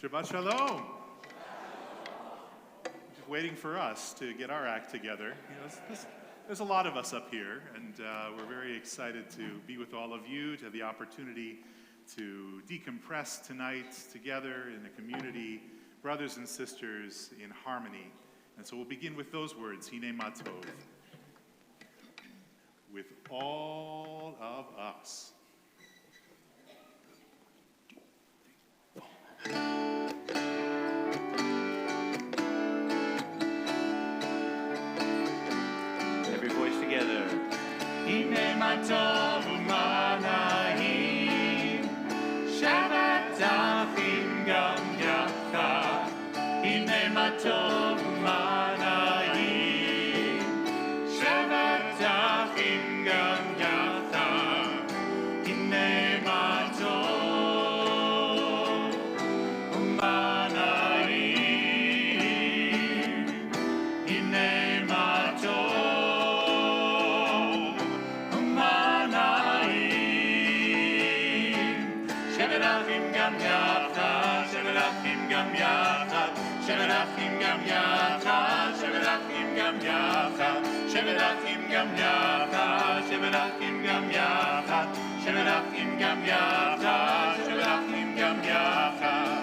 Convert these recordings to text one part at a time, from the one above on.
Shabbat Shalom. Just waiting for us to get our act together. There's a lot of us up here, and we're very excited to be with all of you, to have the opportunity to decompress tonight together in a community, brothers and sisters in harmony. And so we'll begin with those words, Hine Ma Tov, with all of us. Every voice together. Hine ma tov u'mana'im, Shabbat achim gam yachad. Hine ma tov u'mana'im, Shabbat achim gam yachad. Hine ma tov u'mana'im, Hine ma tov. Shemerachim gam yachad, shemerachim gam yachad, shemerachim gam yachad, shemerachim gam yachad, shemerachim gam yachad, shemerachim gam yachad, shemerachim gam yachad, shemerachim gam yachad.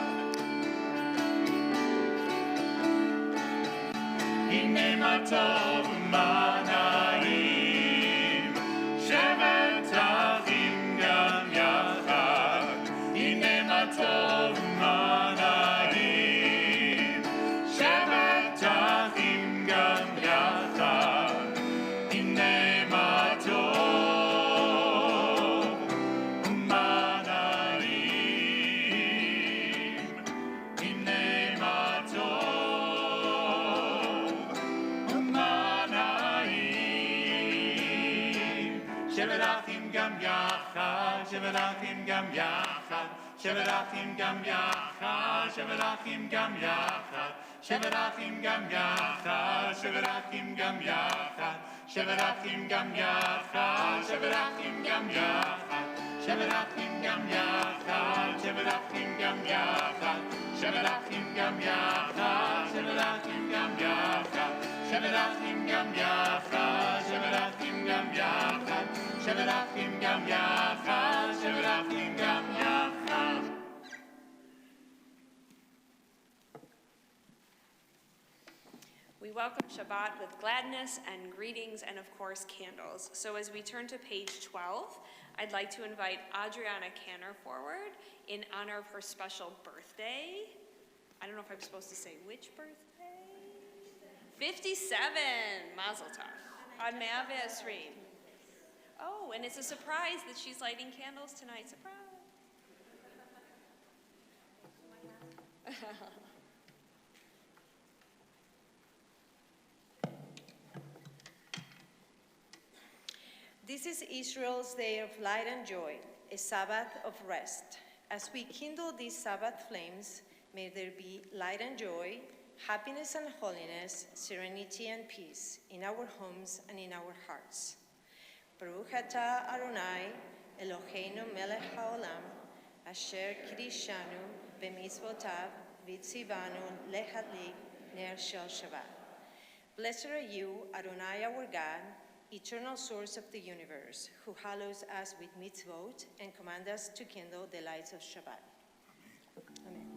Hine ma tov u'mana'im, shevet achim gam yachad. Hine ma tov u'mana'im, shevet achim gam yachad. Hine ma tov u'mana'im, hine ma tov u'mana'im. Shevet achim gam yachad, shevet achim gam yachad, shevet achim gam yachad, shevet achim gam yachad, shevet achim gam yachad, shevet achim gam yachad, shevet achim gam yachad, shevet achim gam yachad, shevet achim gam yachad, shevet achim gam yachad, shevet achim gam yachad, shevet achim gam yachad, shevet achim gam yachad, shevet achim gam yachad, shevet achim gam yachad, shevet achim gam yachad. We welcome Shabbat with gladness and greetings and, of course, candles. So as we turn to page 12, I'd like to invite Adriana Canner forward in honor of her special birthday. I don't know if I'm supposed to say which birthday. 57! Mazel tov. On Me'ah Ve'esrim. Oh, and it's a surprise that she's lighting candles tonight. Surprise! This is Israel's day of light and joy, a Sabbath of rest. As we kindle these Sabbath flames, may there be light and joy, happiness and holiness, serenity and peace in our homes and in our hearts. Baruch atah Adonai, Eloheinu melech haolam, asher kirishanu b'mitzvotav v'tzivanu lehadlik ner shel Shabbat. Blessed are you, Adonai our God, eternal source of the universe, who hallows us with mitzvot and commands us to kindle the lights of Shabbat. Amen.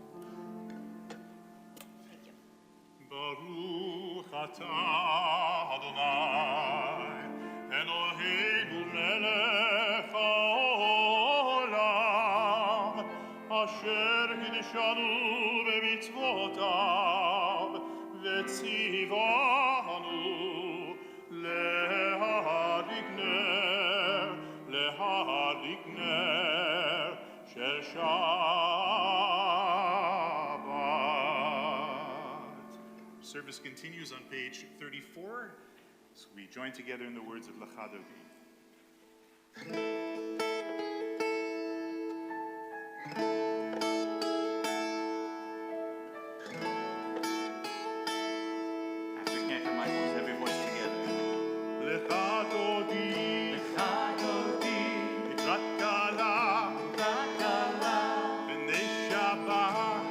Thank you. Baruch atah Adonai, Eloheinu melech haolam, asher kiddushanu b'mitzvotav v'tzivanu lehadlik ner shel Shabbat. Service continues on page 34. So we join together in the words of Lecha Dodi. After Cantor Michaels, every voice together. Lecha Dodi, Lekhat Kala, B'nei Shabbat,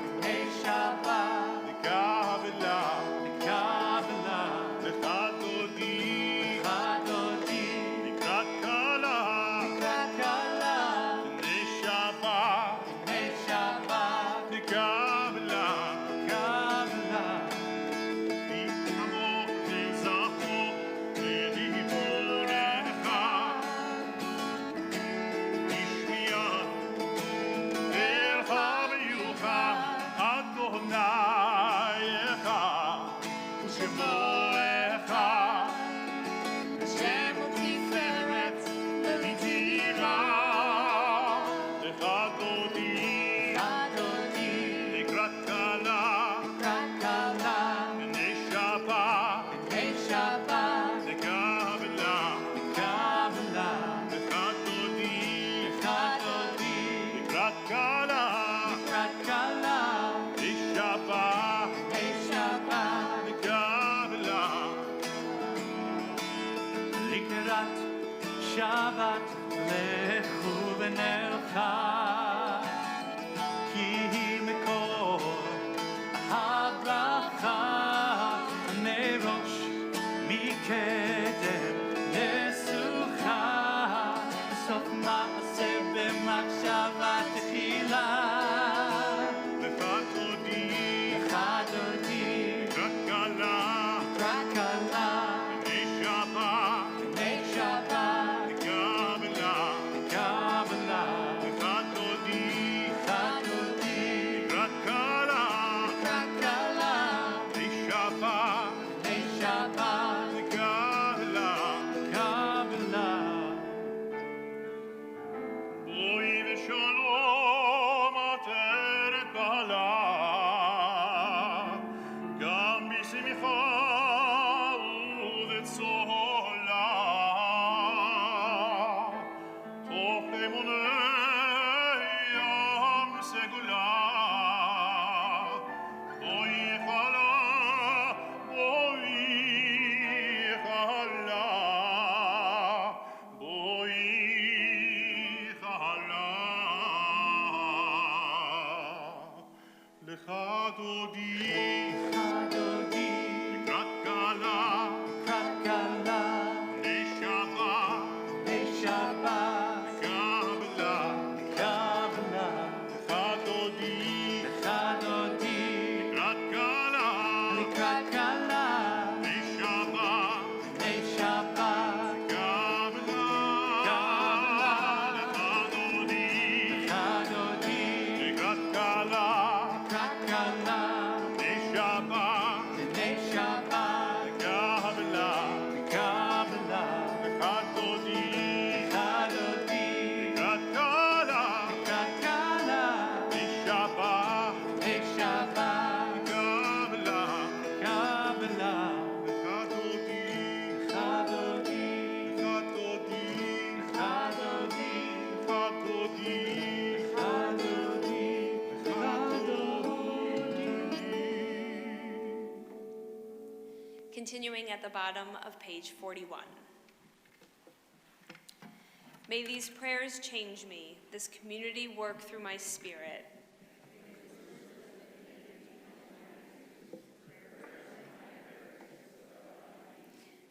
Shabbat lechu v'nelcha ki mekor habracha merosh mikedem nesucha sof ma'aseh b'machshava tchila Continuing at the bottom of page 41. May these prayers change me, this community work through my spirit.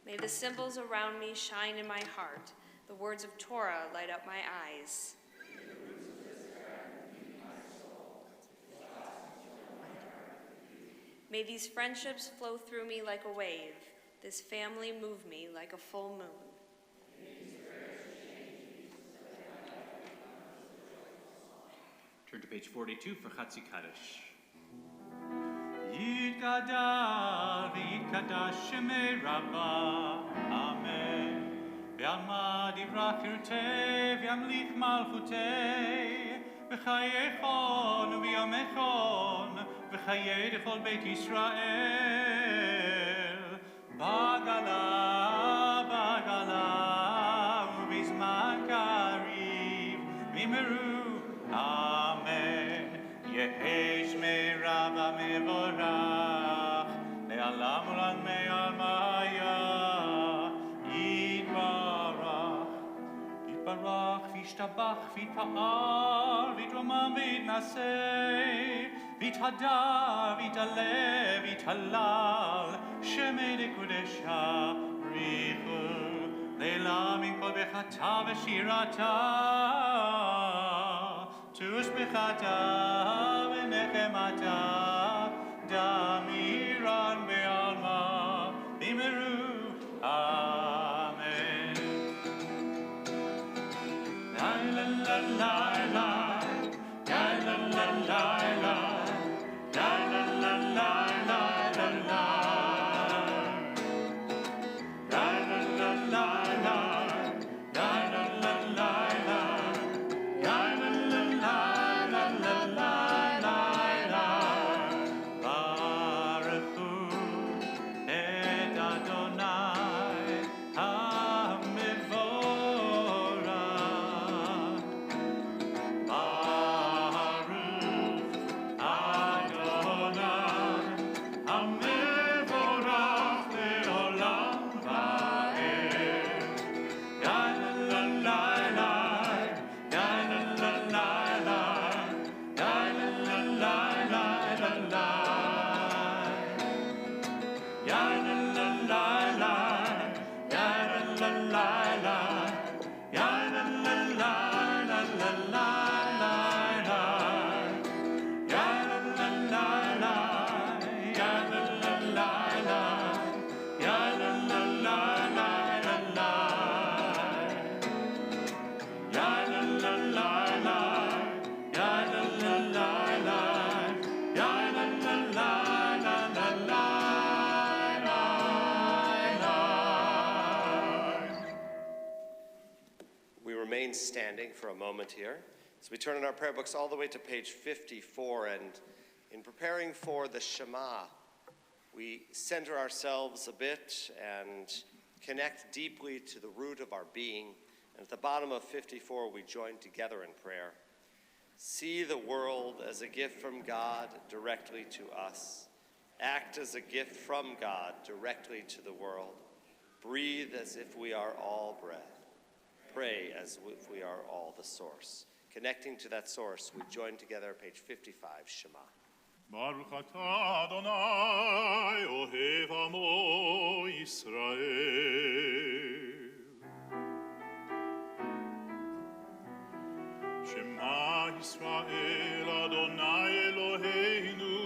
May the symbols around me shine in my heart, the words of Torah light up my eyes. May these friendships flow through me like a wave, this family move me like a full moon. Turn to page 42 for Chatzi Kaddish. Yitgadal v'yitkadash shemei Rabba, Amen. V'yalma divrach yirteh v'yamlich malchuteh, v'chayechon v'yamechon, v'chayei d'chol beit Yisrael. Bagala, bagala, u'bizman kariv, v'meru, Amen. Yehesh me'Rabba mevorach, me'alam u'lan me'almaya, Yitbarach, Yitbarach, v'yishtabach, v'yitpa'al, v'yitromam v'yitnaseh, v'yithadar, v'yitalev, v'yithalal, Shemei dekudesha, richu, leila min kol bechata v'shirata, tushbechata v'nechemata, damiran be'alma, v'meru, Amen. La la la la la, la la la la la, la la la la la la la. La remain standing for a moment here as we turn in our prayer books all the way to page 54. And in preparing for the Shema, we center ourselves a bit and connect deeply to the root of our being. And at the bottom of 54, we join together in prayer. See the world as a gift from God directly to us. Act as a gift from God directly to the world. Breathe as if we are all breath. Pray as if we are all the source. Connecting to that source, we join together page 55, Shema. Baruch atah Adonai, ohev amo Yisrael. Shema Yisrael, Adonai Eloheinu,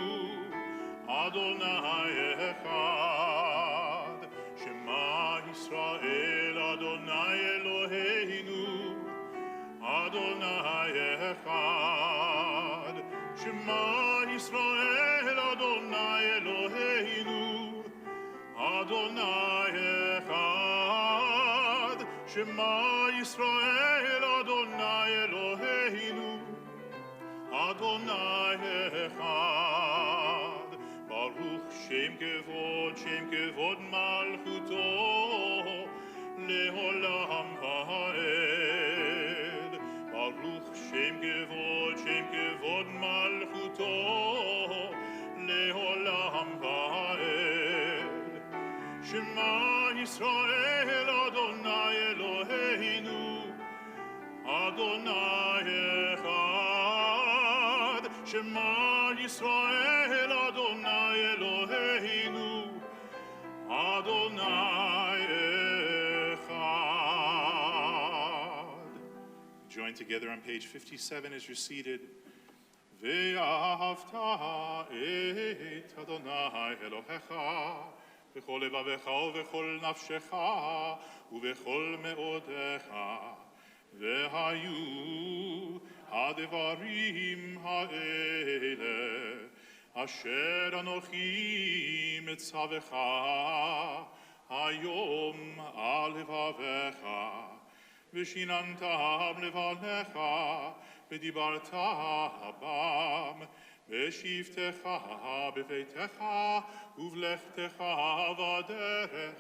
Adonai echad. Shema Yisrael, Adonai Eloheinu, Adonai echad. Shema Yisrael, Adonai Eloheinu, Adonai echad. Shema Yisrael, Adonai Eloheinu, Adonai echad. Baruch Shem Kevod Malchuto, Leolam Ha'ed. Baruch Shem Kevod Malchuto, Leolam Ha'ed. Shema Yisrael, Adonai Eloheinu, Adonai echad. Shema Yisrael, Adonai Eloheinu, Adonai echad. Join together on page 57 as you're seated. Ve'ahavta et Adonai Elohecha b'chol levavecha u'b'chol nafshecha u'b'chol me'odecha. Ve'hayu הדברים האלה אשר אנוכי מצווך היום על לבבך ושיננתם לבניך ודיברת בם בשבתך בביתך ובלכתך בדרך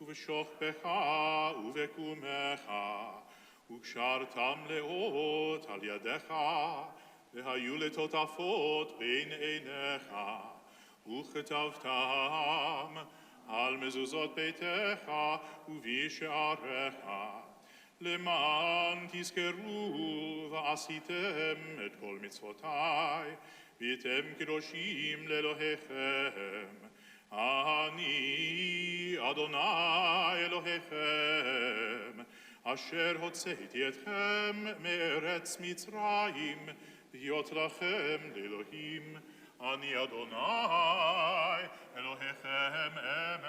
ובשוכבך ובקומך וקשרתם לאות על ידך, והיו לטוטפות בין עיניך, וכתבתם על מזוזות ביתך ובשעריך, למען תזכרו ועשיתם את כל מצוותיי, והייתם קדושים לאלוהיכם. אני אדוני אלוהיכם, אשר הוצאתי אתכם מארץ מצרים, להיות לכם לאלוהים, אני אדוני אלוהיכם אמת.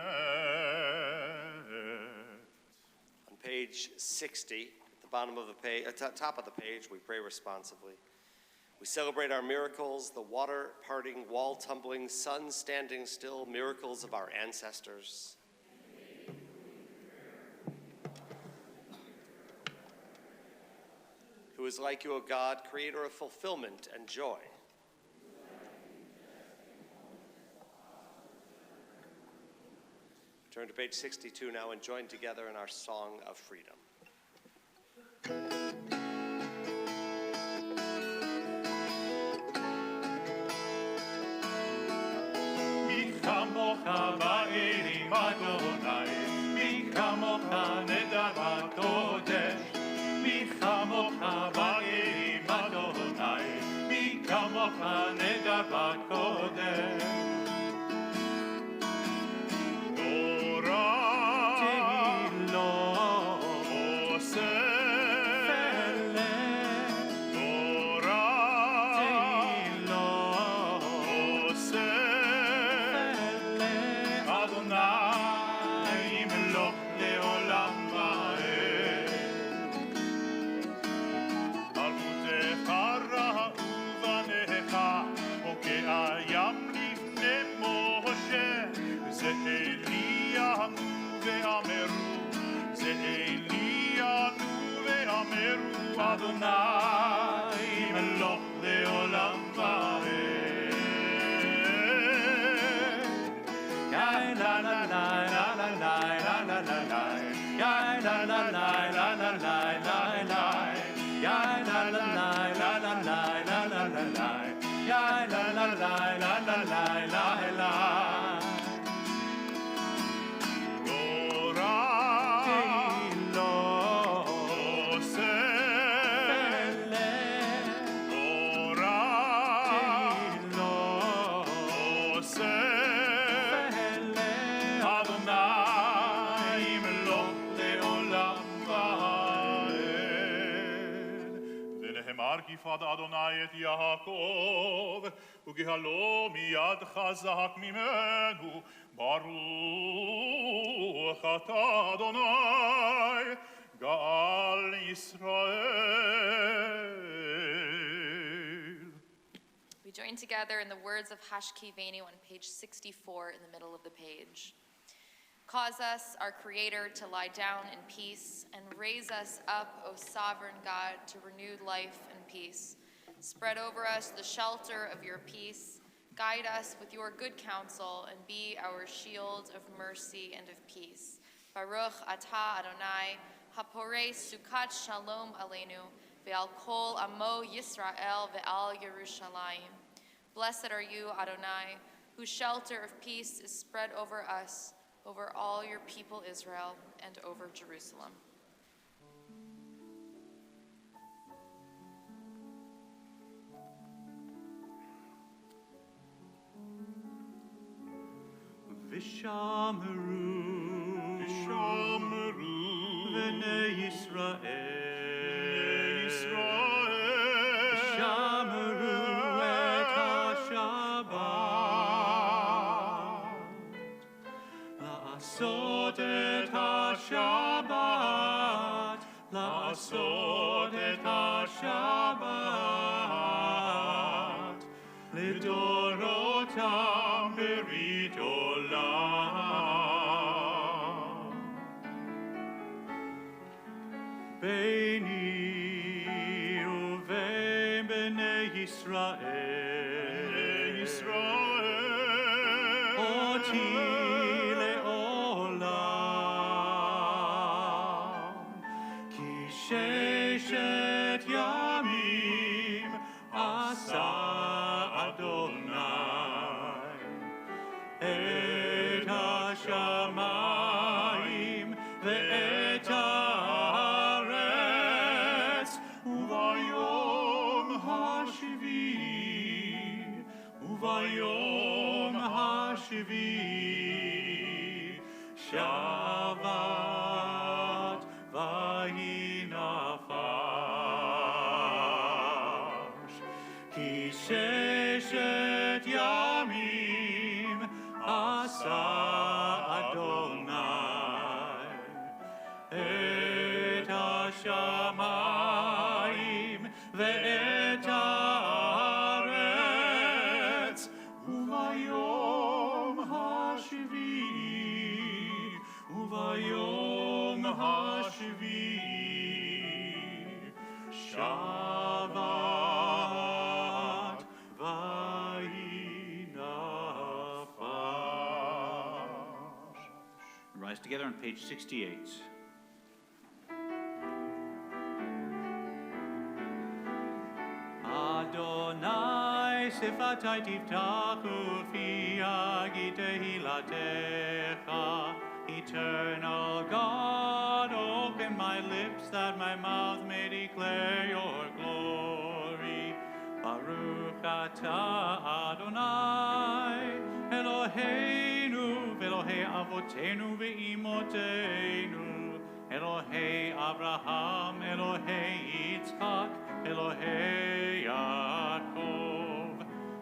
On page 60, at the bottom of the page, top of the page, we pray responsively. We celebrate our miracles, the water parting, wall tumbling, sun standing still, miracles of our ancestors. Who is like you, O God, creator of fulfillment and joy. Turn to page 62 now and join together in our song of freedom. מי כמוך בערים אדוני, מי כמוך נדר הקודש, מי כמוך בערים אדוני, מי כמוך נדר הקודש. כי פד אדוני את יעקב, וגהלו מיד חזק ממנו, ברוך אתה אדוני, גאל ישראל. We join together in the words of HUC-JIR on page 64 in the middle of the page. Cause us, our Creator, to lie down in peace, and raise us up, O sovereign God, to renewed life and peace. Spread over us the shelter of your peace. Guide us with your good counsel, and be our shield of mercy and of peace. Baruch atah Adonai, haporei sukat shalom aleinu, ve'al kol amo Yisrael ve'al Yerushalayim. Blessed are you, Adonai, whose shelter of peace is spread over us, over all your people Israel, and over Jerusalem. Vishamru, V'nei Yisrael, Vishamru et HaShabbat, La'asot et HaShabbat, La'asot et HaShabbat, Lidorotam berit olam. Beini uvein bnei Yisrael, Oti le'olam, Ki sheshet yamim asa Adonai et hashamayim ve'et haaretz, uvayom hashvi Shabbat vayinafash, Ki sheshet yamim asa Adonai et hashamayim ve'et haaretz, uvayom hashvi Shabbat vayinafash. Rise together on page 68. Adonai sifatai tiftachu fi hagi tehilatecha. Eternal God, open my lips that my mouth may declare your glory. Baruch atah Adonai, Eloheinu, Elohei avotenu ve'imotenu, Elohei Abraham, Elohei Yitzchak, Elohei Yaakov,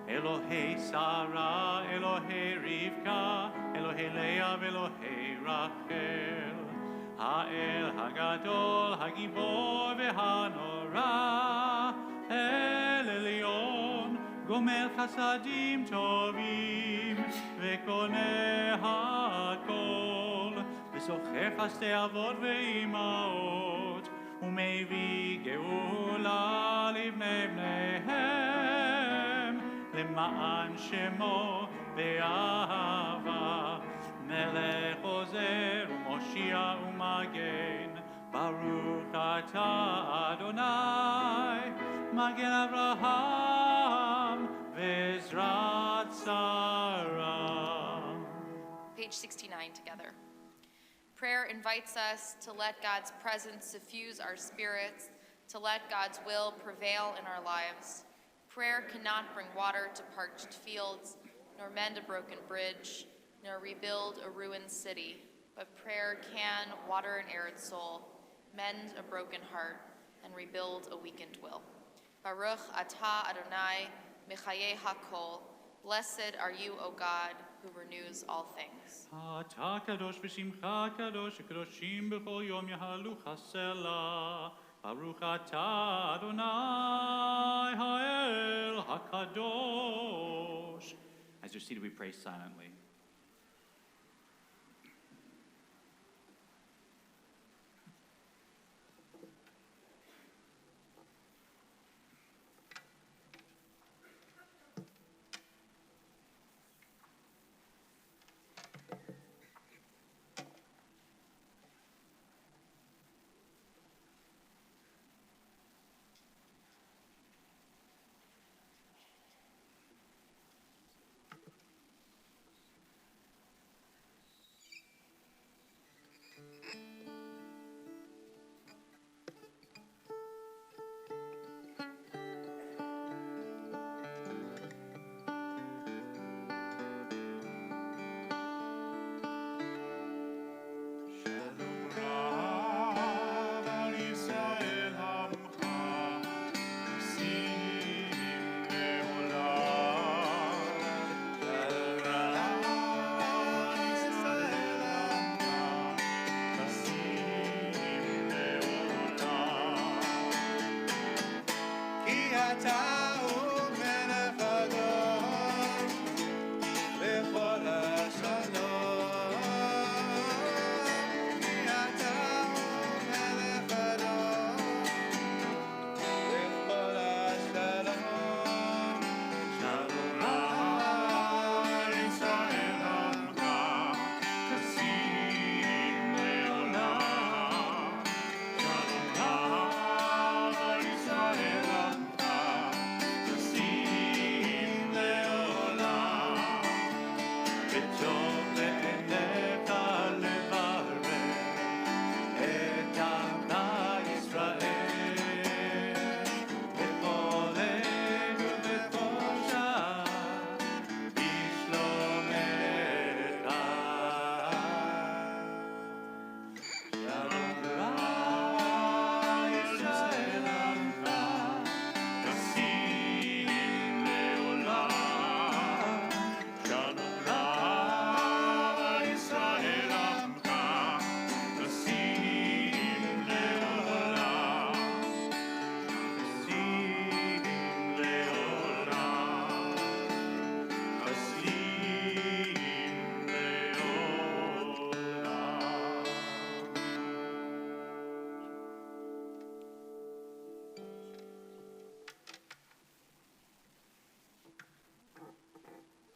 Elohei Sarah, Elohei Rivka, Elohei Leah, Elohei Rachel, Ha'el Hagadol, Hagibor ve'hanora, El Elyon, Gomer Chasadim Tovim, Ve'koneh Hakol, V'socher Chastei Avot ve'imaot, U'mevii Geula livnei bneihem, Lema'an Shemo ve'ahava, Melech Ozer u'Moshia u'Magen, Baruch atah Adonai, Magen Avraham ve'ezrat Sarah. Page 69 together. Prayer invites us to let God's presence suffuse our spirits, to let God's will prevail in our lives. Prayer cannot bring water to parched fields, nor mend a broken bridge, nor rebuild a ruined city, but prayer can water an arid soul, mend a broken heart, and rebuild a weakened will. Baruch atah Adonai, Mechaye HaKol. Blessed are you, O God, who renews all things. אתה קדוש ושמך קדוש, הקדושים בכל יום יהלוך הסלע. ברוך אתה אדוני האל הקדוש. As you're seated, we pray silently.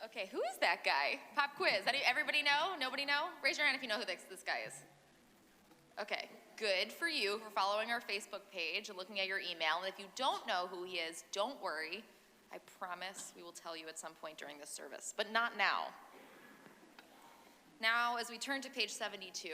Okay, who is that guy? Pop quiz. Everybody know? Nobody know? Raise your hand if you know who this guy is. Okay, good for you for following our Facebook page and looking at your email. And if you don't know who he is, don't worry. I promise we will tell you at some point during this service, but not now. Now, as we turn to page 72,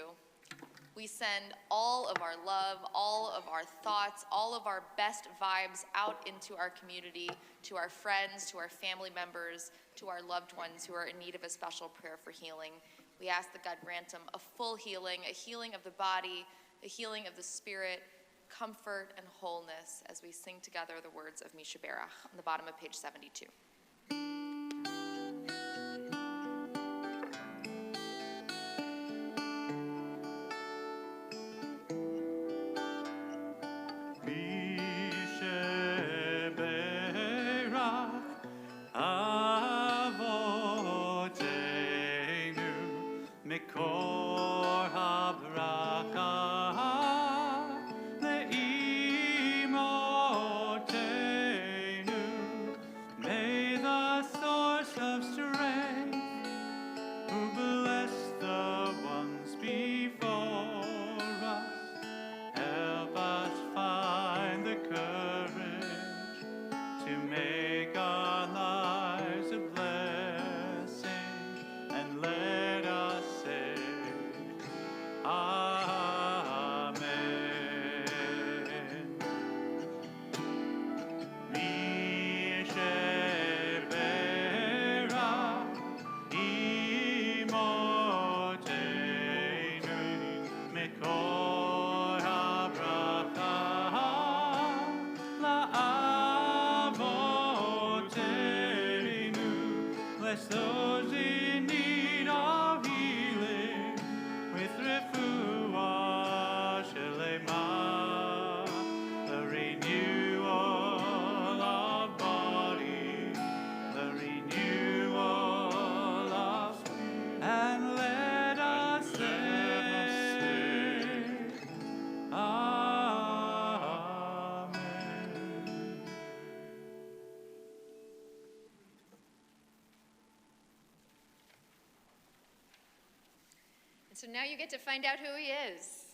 we send all of our love, all of our thoughts, all of our best vibes out into our community, to our friends, to our family members, to our loved ones who are in need of a special prayer for healing. We ask that God grant them a full healing, a healing of the body, a healing of the spirit, comfort and wholeness as we sing together the words of Misha Berach on the bottom of page 72. May the those in need of healing with refuah shelema, the renewal of body, the renewal of spirit, and let us say, Amen. And so now you get to find out who he is.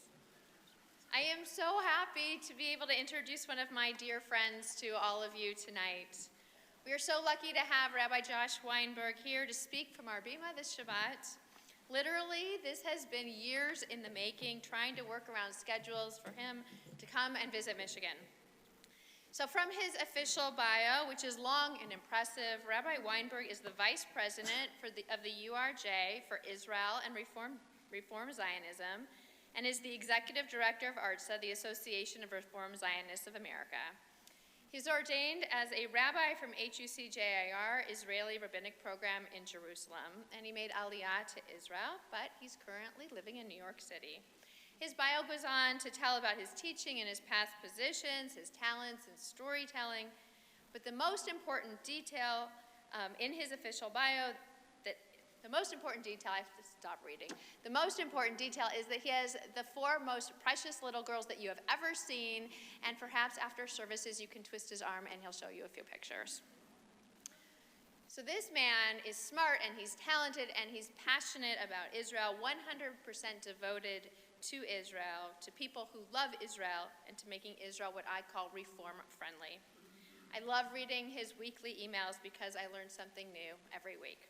I am so happy to be able to introduce one of my dear friends to all of you tonight. We are so lucky to have Rabbi Josh Weinberg here to speak from our Bima this Shabbat. Literally, this has been years in the making, trying to work around schedules for him to come and visit Michigan. So from his official bio, which is long and impressive, Rabbi Weinberg is the vice president of the HUC-JIR for Israel and Reform Zionism, and is the executive director of ARZA, the Association of Reform Zionists of America. He's ordained as a rabbi from HUC-JIR, Israeli Rabbinic program in Jerusalem, and he made Aliyah to Israel, but he's currently living in New York City. His bio goes on to tell about his teaching and his past positions, his talents in storytelling, but the most important detail in his official bio, the most important detail, I have to stop reading. The most important detail is that he has the 4 most precious little girls that you have ever seen, and perhaps after services you can twist his arm and he'll show you a few pictures. So this man is smart and he's talented and he's passionate about Israel, 100% devoted to Israel, to people who love Israel, and to making Israel what I call reform friendly. I love reading his weekly emails because I learn something new every week.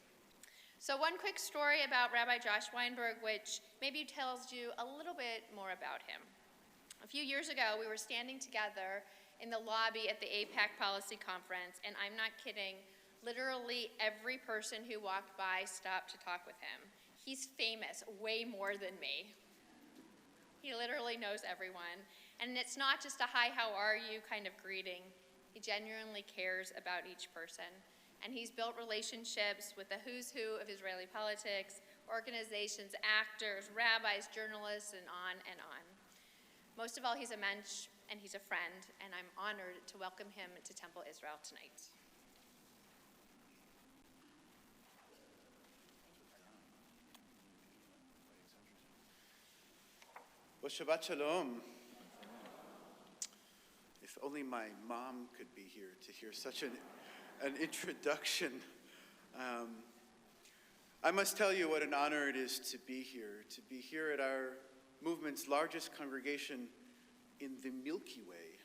So one quick story about Rabbi Josh Weinberg, which maybe tells you a little bit more about him. A few years ago, we were standing together in the lobby at the APAC Policy Conference, and I'm not kidding, literally every person who walked by stopped to talk with him. He's famous, way more than me. He literally knows everyone. And it's not just a hi, how are you kind of greeting. He genuinely cares about each person. And he's built relationships with the who's who of Israeli politics, organizations, actors, rabbis, journalists, and on and on. Most of all, he's a mensch and he's a friend, and I'm honored to welcome him to Temple Israel tonight. Well, Shabbat Shalom. If only my mom could be here to hear such an introduction. I must tell you what an honor it is to be here at our movement's largest congregation in the Milky Way.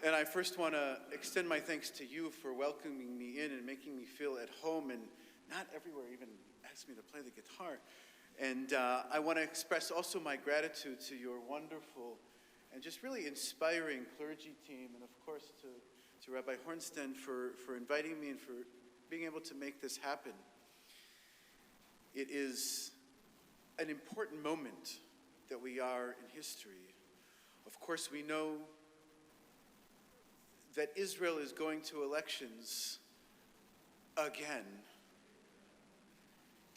And I first want to extend my thanks to you for welcoming me in and making me feel at home, and not everywhere even asked me to play the guitar. And I want to express also my gratitude to your wonderful and just really inspiring clergy team, and of course to Rabbi Hornstein for inviting me and for being able to make this happen. It is an important moment that we are in history. Of course, we know that Israel is going to elections again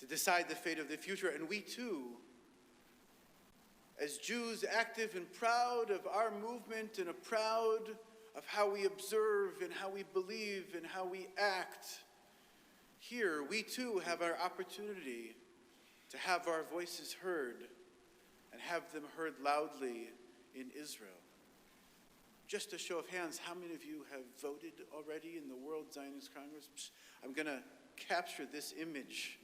to decide the fate of the future, and we too, as Jews active and proud of our movement and proud of how we observe and how we believe and how we act, here we too have our opportunity to have our voices heard and have them heard loudly in Israel. Just a show of hands, how many of you have voted already in the World Zionist Congress? I'm going to capture this image.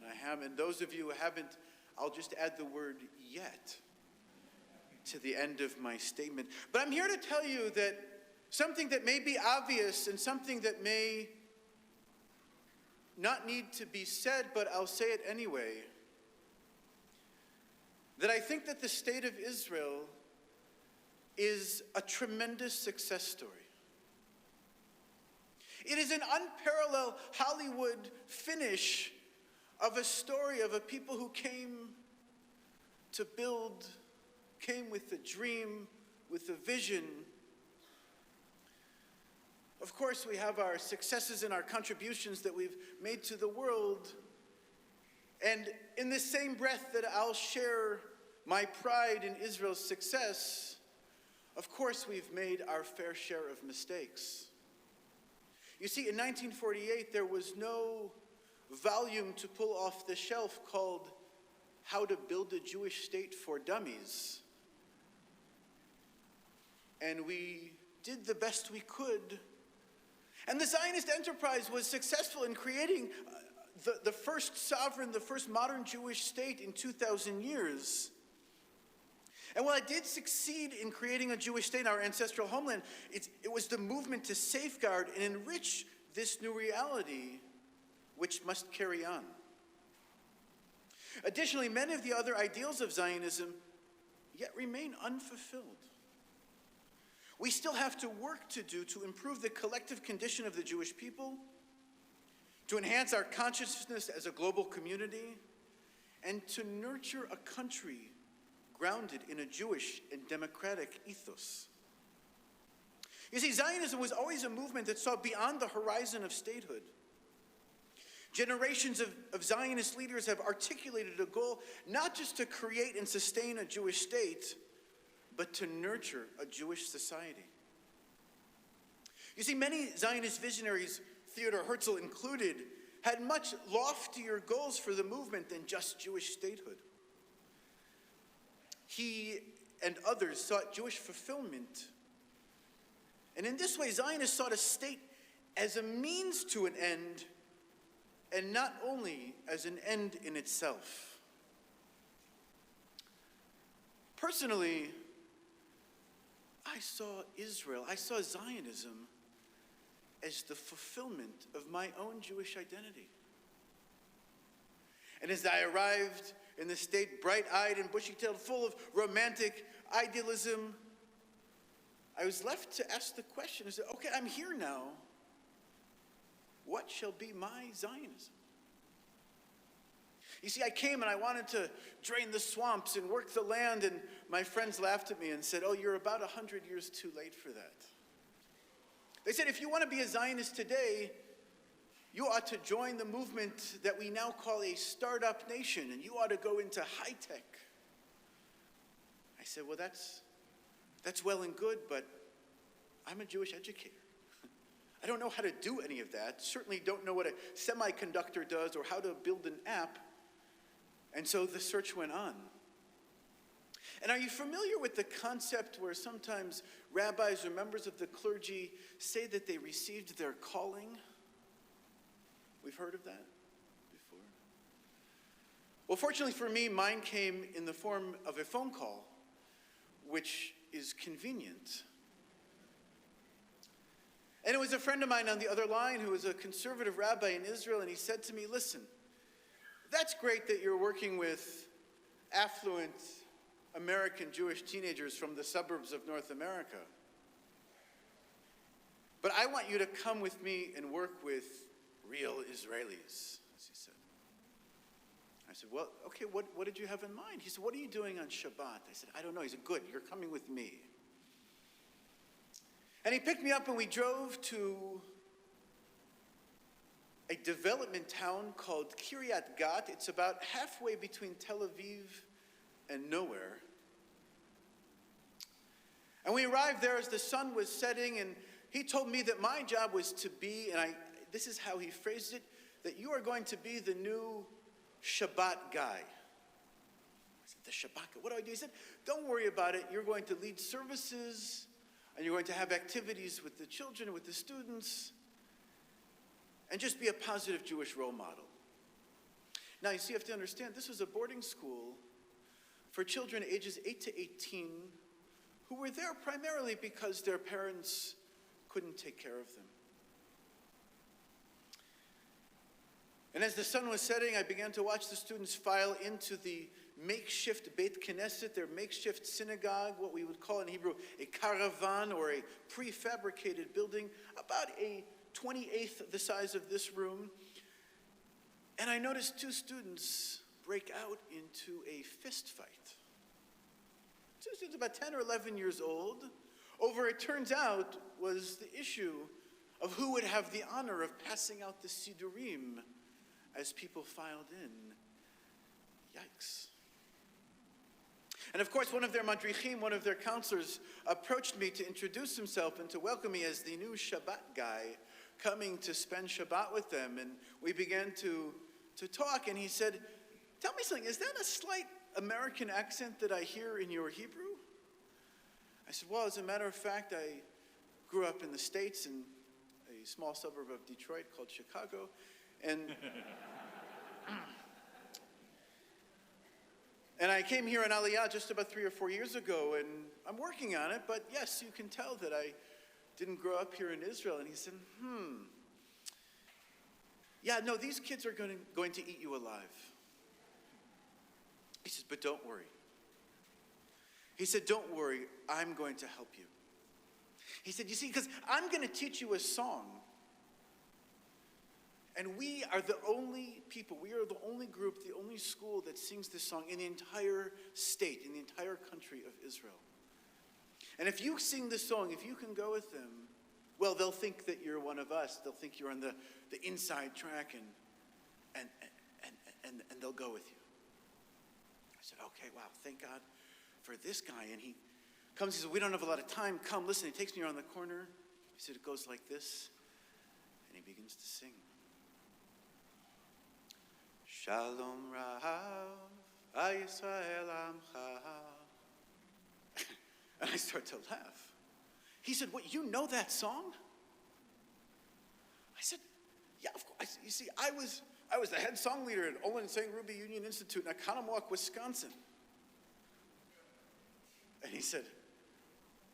And I have, and those of you who haven't, I'll just add the word yet to the end of my statement. But I'm here to tell you that something that may be obvious and something that may not need to be said, but I'll say it anyway, that I think that the state of Israel is a tremendous success story. It is an unparalleled Hollywood finish of a story of a people who came to build, came with a dream, with a vision, Of course, we have our successes and our contributions that we've made to the world. And in the same breath that I'll share my pride in Israel's success, of course, we've made our fair share of mistakes. You see, in 1948, there was no volume to pull off the shelf called How to Build a Jewish State for Dummies. And we did the best we could. And the Zionist enterprise was successful in creating the first sovereign, the first modern Jewish state in 2,000 years. And while it did succeed in creating a Jewish state in our ancestral homeland, it was the movement to safeguard and enrich this new reality which must carry on. Additionally, many of the other ideals of Zionism yet remain unfulfilled. We still have to work to do to improve the collective condition of the Jewish people, to enhance our consciousness as a global community, and to nurture a country grounded in a Jewish and democratic ethos. You see, Zionism was always a movement that saw beyond the horizon of statehood. Generations of Zionist leaders have articulated a goal not just to create and sustain a Jewish state, but to nurture a Jewish society. You see, many Zionist visionaries, Theodor Herzl included, had much loftier goals for the movement than just Jewish statehood. He and others sought Jewish fulfillment. And in this way, Zionists sought a state as a means to an end, and not only as an end in itself. Personally, I saw Israel, I saw Zionism as the fulfillment of my own Jewish identity. And as I arrived in the state bright-eyed and bushy-tailed, full of romantic idealism, I was left to ask the question, I said, okay, I'm here now. What shall be my Zionism? You see, I came and I wanted to drain the swamps and work the land, and my friends laughed at me and said, oh, you're about 100 years too late for that. They said, if you want to be a Zionist today, you ought to join the movement that we now call a startup nation, and you ought to go into high tech. I said, well, that's well and good, but I'm a Jewish educator. I don't know how to do any of that. Certainly don't know what a semiconductor does or how to build an app. And so the search went on. And are you familiar with the concept where sometimes rabbis or members of the clergy say that they received their calling? We've heard of that before. Well, fortunately for me, mine came in the form of a phone call, which is convenient. And it was a friend of mine on the other line who was a conservative rabbi in Israel, and he said to me, listen, that's great that you're working with affluent American Jewish teenagers from the suburbs of North America. But I want you to come with me and work with real Israelis, as he said. I said, well, okay, what did you have in mind? He said, what are you doing on Shabbat? I said, I don't know. He said, good, you're coming with me. And he picked me up and we drove to a development town called Kiryat Gat. It's about halfway between Tel Aviv and nowhere. And we arrived there as the sun was setting, and he told me that my job was to be, and this is how he phrased it, that you are going to be the new Shabbat guy. I said, the Shabbat guy? What do I do? He said, don't worry about it. You're going to lead services, and you're going to have activities with the children, with the students, and just be a positive Jewish role model. Now, you see, you have to understand, this was a boarding school for children ages 8 to 18 who were there primarily because their parents couldn't take care of them. And as the sun was setting, I began to watch the students file into the makeshift Beit Knesset, their makeshift synagogue, what we would call in Hebrew a caravan or a prefabricated building, about a 28th the size of this room. And I noticed two students break out into a fist fight. Two students about 10 or 11 years old, over, it turns out, was the issue of who would have the honor of passing out the Sidurim as people filed in. Yikes. And of course, one of their madrichim, one of their counselors, approached me to introduce himself and to welcome me as the new Shabbat guy coming to spend Shabbat with them. And we began to talk, and he said, "Tell me something, is that a slight American accent that I hear in your Hebrew?" I said, "Well, as a matter of fact, I grew up in the States in a small suburb of Detroit called Chicago, and I came here in Aliyah just about 3 or 4 years ago, and I'm working on it, but yes, you can tell that I didn't grow up here in Israel." And he said, "Yeah, no, these kids are going to eat you alive." He says, "But don't worry." He said, "Don't worry, I'm going to help you." He said, "You see, because I'm going to teach you a song. And we are the only people, we are the only group, the only school that sings this song in the entire state, in the entire country of Israel. And if you sing this song, if you can go with them, well, they'll think that you're one of us. They'll think you're on the inside track, and they'll go with you." I said, "Okay, wow, thank God for this guy." And he comes, he said, "We don't have a lot of time. Come, listen." He takes me around the corner. He said, "It goes like this." And he begins to sing. Shalom Rav, Yisrael Amcha. And I start to laugh. He said, "What, you know that song?" I said, "Yeah, of course." You see, I was the head song leader at Olin St. Ruby Union Institute in Oconomowoc, Wisconsin. And he said,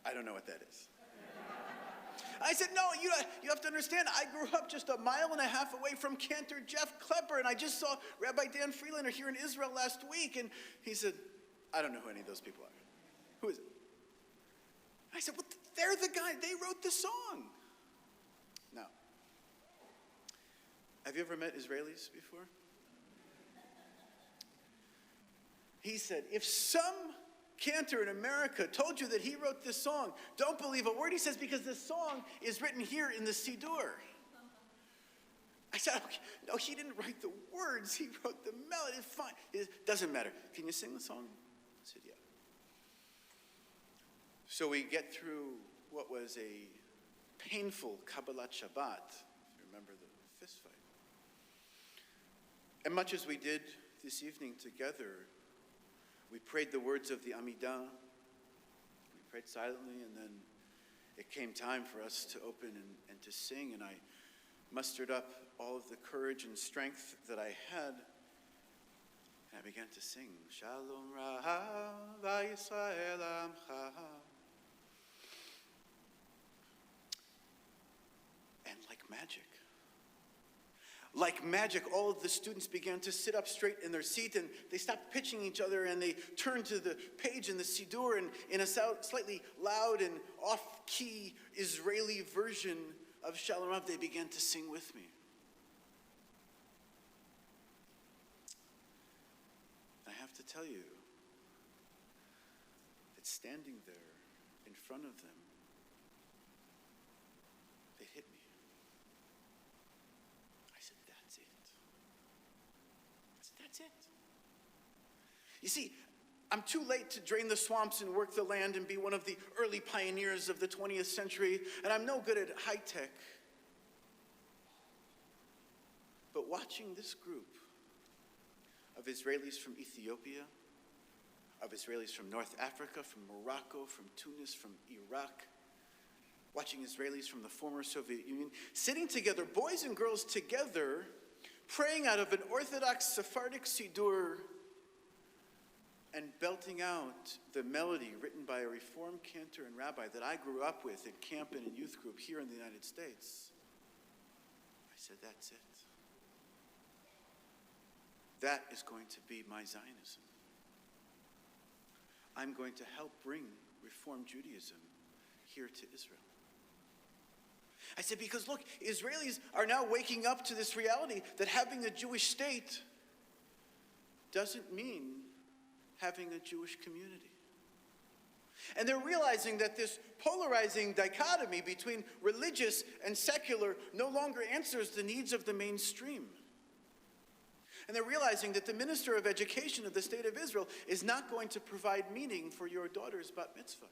"I don't know what that is." I said, "No, you have to understand, I grew up just a mile and a half away from Cantor Jeff Klepper, and I just saw Rabbi Dan Freelander here in Israel last week." And he said, "I don't know who any of those people are. Who is it?" I said, "Well, they're the guy, they wrote the song." Now, have you ever met Israelis before? He said, if some Cantor in America told you that he wrote this song, don't believe a word he says, because this song is written here in the Siddur. I said, "Okay, no, he didn't write the words, he wrote the melody. It's fine. It doesn't matter. Can you sing the song?" I said, "Yeah." So we get through what was a painful Kabbalat Shabbat, if you remember the fist fight. And much as we did this evening together, we prayed the words of the Amidah. We prayed silently, and then it came time for us to open and to sing, and I mustered up all of the courage and strength that I had, and I began to sing, Shalom Rav Yisrael Amcha. And like magic, all of the students began to sit up straight in their seat, and they stopped pitching each other, and they turned to the page in the Siddur, and in a slightly loud and off-key Israeli version of Shalom Rav, they began to sing with me. I have to tell you that standing there in front of them, they hit me. I said, "That's it." That's it. You see, I'm too late to drain the swamps and work the land and be one of the early pioneers of the 20th century, and I'm no good at high tech. But watching this group of Israelis from Ethiopia, of Israelis from North Africa, from Morocco, from Tunis, from Iraq, watching Israelis from the former Soviet Union, sitting together, boys and girls together, praying out of an Orthodox Sephardic Siddur, and belting out the melody written by a Reformed cantor and rabbi that I grew up with at camp and in youth group here in the United States. I said, "That's it. That is going to be my Zionism. I'm going to help bring Reformed Judaism here to Israel." I said, because look, Israelis are now waking up to this reality that having a Jewish state doesn't mean having a Jewish community. And they're realizing that this polarizing dichotomy between religious and secular no longer answers the needs of the mainstream. And they're realizing that the Minister of Education of the State of Israel is not going to provide meaning for your daughter's bat mitzvah.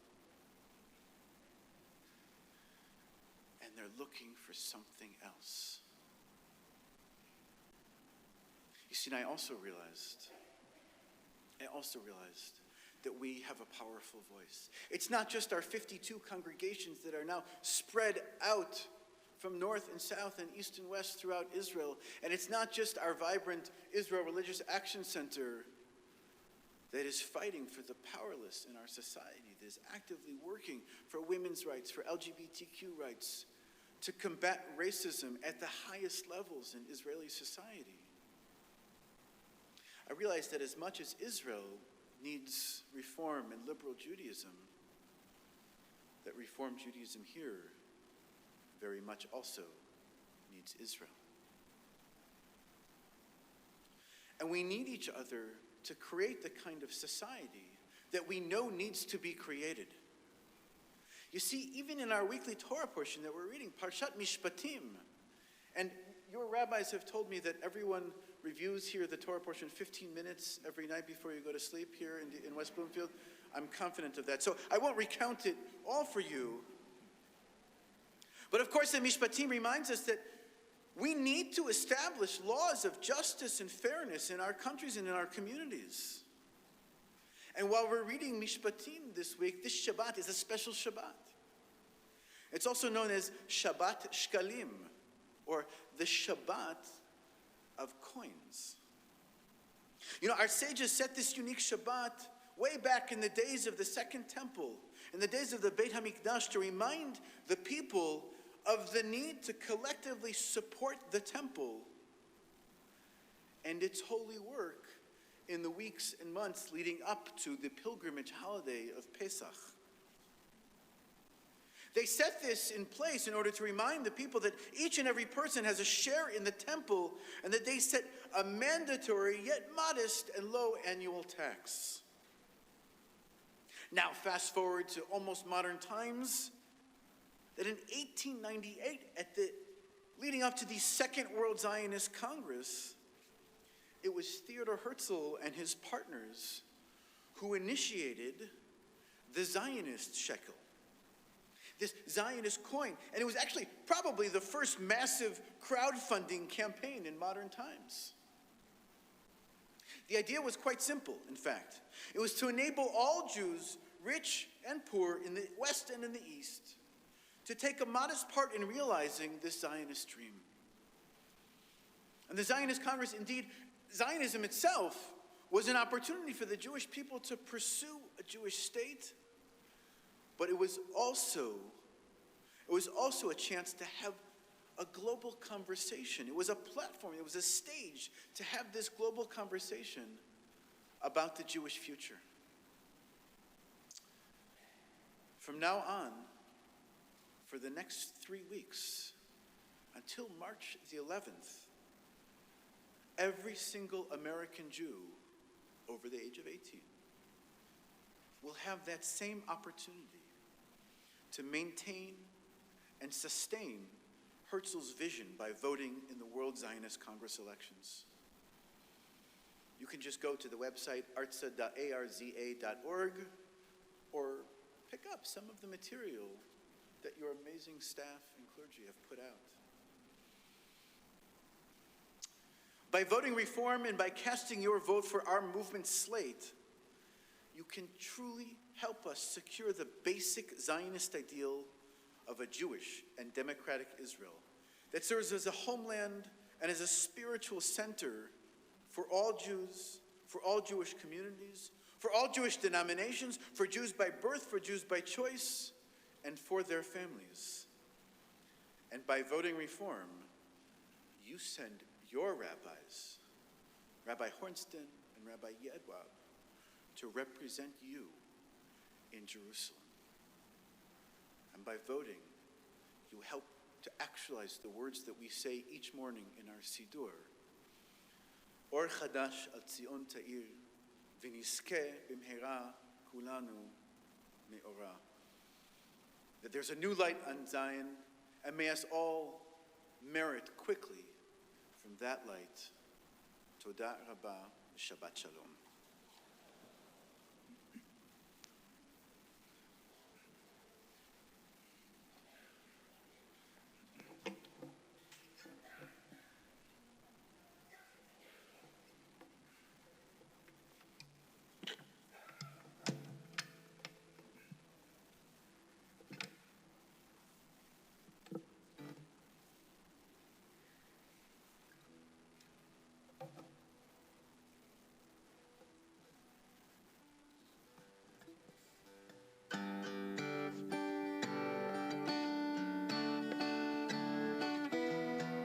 And they're looking for something else. You see, and I also realized that we have a powerful voice. It's not just our 52 congregations that are now spread out from north and south and east and west throughout Israel. And it's not just our vibrant Israel Religious Action Center that is fighting for the powerless in our society, that is actively working for women's rights, for LGBTQ rights, to combat racism at the highest levels in Israeli society. I realize that as much as Israel needs reform and liberal Judaism, that Reform Judaism here very much also needs Israel. And we need each other to create the kind of society that we know needs to be created. You see, even in our weekly Torah portion that we're reading, Parshat Mishpatim, and your rabbis have told me that everyone reviews here the Torah portion 15 minutes every night before you go to sleep here in West Bloomfield. I'm confident of that. So I won't recount it all for you. But of course, the Mishpatim reminds us that we need to establish laws of justice and fairness in our countries and in our communities. And while we're reading Mishpatim this week, this Shabbat is a special Shabbat. It's also known as Shabbat Shkalim, or the Shabbat of coins. You know, our sages set this unique Shabbat way back in the days of the Second Temple, in the days of the Beit HaMikdash, to remind the people of the need to collectively support the temple and its holy work in the weeks and months leading up to the pilgrimage holiday of Pesach. They set this in place in order to remind the people that each and every person has a share in the temple, and that they set a mandatory yet modest and low annual tax. Now, fast forward to almost modern times, that in 1898, leading up to the Second World Zionist Congress, it was Theodor Herzl and his partners who initiated the Zionist shekel, this Zionist coin. And it was actually probably the first massive crowdfunding campaign in modern times. The idea was quite simple, in fact. It was to enable all Jews, rich and poor, in the West and in the East, to take a modest part in realizing this Zionist dream. And the Zionist Congress, indeed, Zionism itself, was an opportunity for the Jewish people to pursue a Jewish state, but it was also a chance to have a global conversation. It was a platform, it was a stage to have this global conversation about the Jewish future. From now on, for the next 3 weeks, until March the 11th, every single American Jew over the age of 18 will have that same opportunity to maintain and sustain Herzl's vision by voting in the World Zionist Congress elections. You can just go to the website arza.arza.org or pick up some of the material that your amazing staff and clergy have put out. By voting reform and by casting your vote for our movement's slate, you can truly help us secure the basic Zionist ideal of a Jewish and democratic Israel that serves as a homeland and as a spiritual center for all Jews, for all Jewish communities, for all Jewish denominations, for Jews by birth, for Jews by choice, and for their families. And by voting reform, you send your rabbis, Rabbi Hornston and Rabbi Yedwab, to represent you in Jerusalem. And by voting, you help to actualize the words that we say each morning in our Siddur. Or chadash al Zion ta'ir, v'nizkeh b'mhera kulanu me'orah. That there's a new light on Zion, and may us all merit quickly from that light. Toda Rabba, Shabbat Shalom.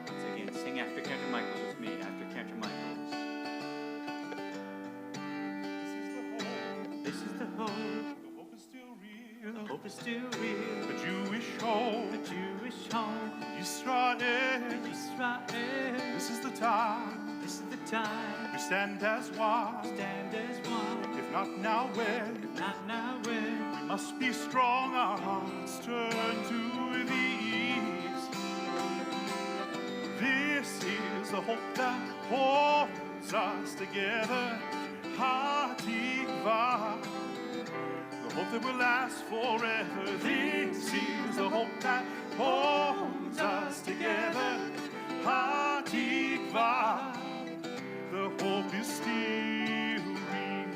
Once again, sing after Captain Michaels with me, after Captain Michaels. This is the hope. The hope is still real. The hope is still real. The Jewish hope. The Jewish home. Israel. Israel. This is the time. This is the time. We stand as one. Stand as one. If not now, when? If not now, when? We must be strong. Our hearts turn to the east. This is the hope that holds us together. Ha-tikvah. The hope that will last forever. This is the hope that holds us together. Ha-tikvah. The hope is still real.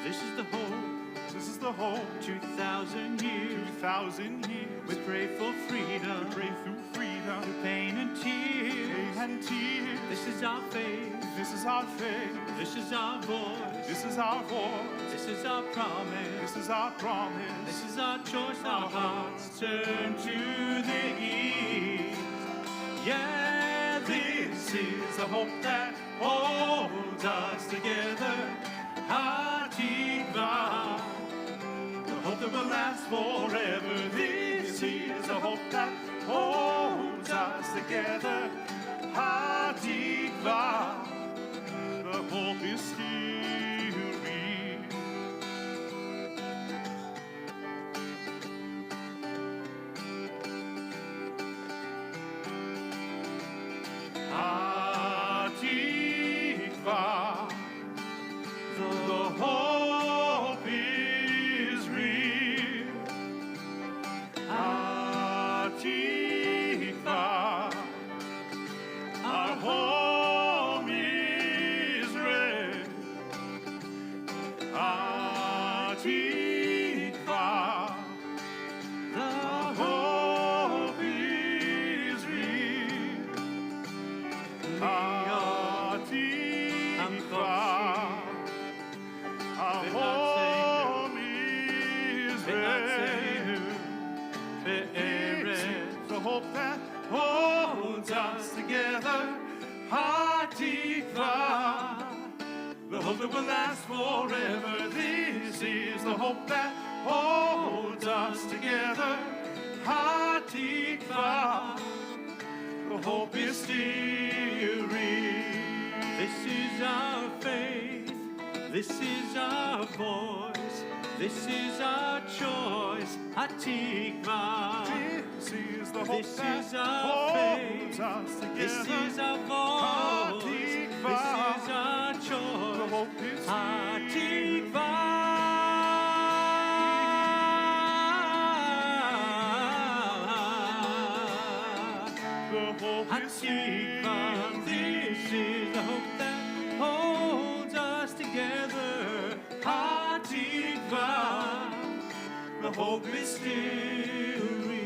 This is the hope. This is the hope. 2,000 years. 2,000 years. We pray for freedom. We pray through freedom. Through pain and tears. Pain and tears. This is our faith. This is our faith. This is our voice. This is our voice. This is our promise. This is our promise. This is our choice. Our hearts turn to the east. Yeah, This is the hope that holds us together. Ha-tikvah. The hope that will last forever. This is the hope that holds us together. Ha-tikvah. The hope is still real. Ha-tikvah. The hope is real. Ha-tikvah. Our home is real. Ha-tikvah. The hope is real. Ha-tikvah. Our home is real. The hope that holds us together. Ha-tikvah. The hope that will last forever. This is the hope that holds us together. Ha-tikvah. The hope is still real. This is our faith. This is our voice. This is our choice. Ha-tikvah. This is the hope This that is our holds faith. us together. This is our voice. This is our The choice. hope is Ha-tikvah. The hope is Ha-tikvah. This is the hope that holds us together. Ha-tikvah. The hope is still real.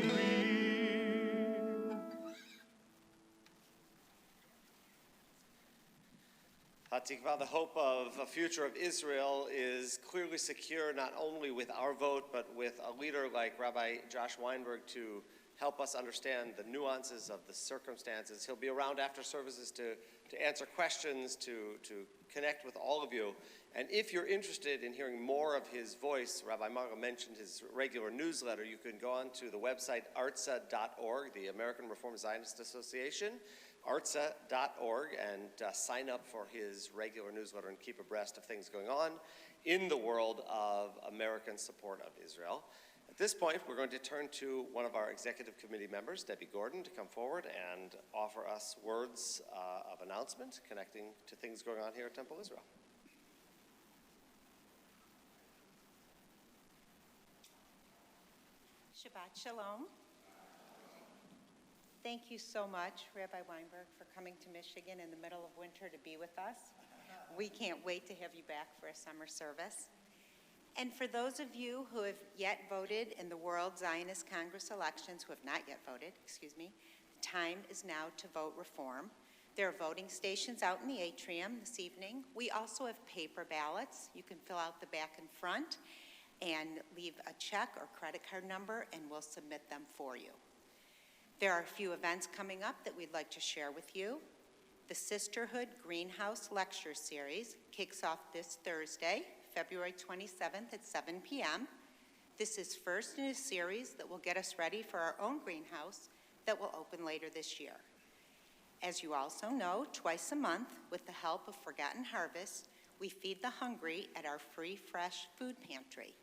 Ha-tikvah, the hope of a future of Israel, is clearly secure not only with our vote, but with a leader like Rabbi Josh Weinberg to help us understand the nuances of the circumstances. He'll be around after services to answer questions, to connect with all of you. And if you're interested in hearing more of his voice, Rabbi Marga mentioned his regular newsletter. You can go on to the website ARZA.org, the American Reformed Zionist Association. ARZA.org and sign up for his regular newsletter and keep abreast of things going on in the world of American support of Israel. At this point, we're going to turn to one of our executive committee members, Debbie Gordon, to come forward and offer us words of announcement connecting to things going on here at Temple Israel. Shabbat Shalom. Thank you so much, Rabbi Weinberg, for coming to Michigan in the middle of winter to be with us. We can't wait to have you back for a summer service. And for those of you who have yet voted in the World Zionist Congress elections, who have not yet voted, the time is now to vote reform. There are voting stations out in the atrium this evening. We also have paper ballots. You can fill out the back and front and leave a check or credit card number, and we'll submit them for you. There are a few events coming up that we'd like to share with you. The Sisterhood Greenhouse Lecture Series kicks off this Thursday, February 27th at 7 p.m. This is first in a series that will get us ready for our own greenhouse that will open later this year. As you also know, twice a month, with the help of Forgotten Harvest, we feed the hungry at our free fresh food pantry.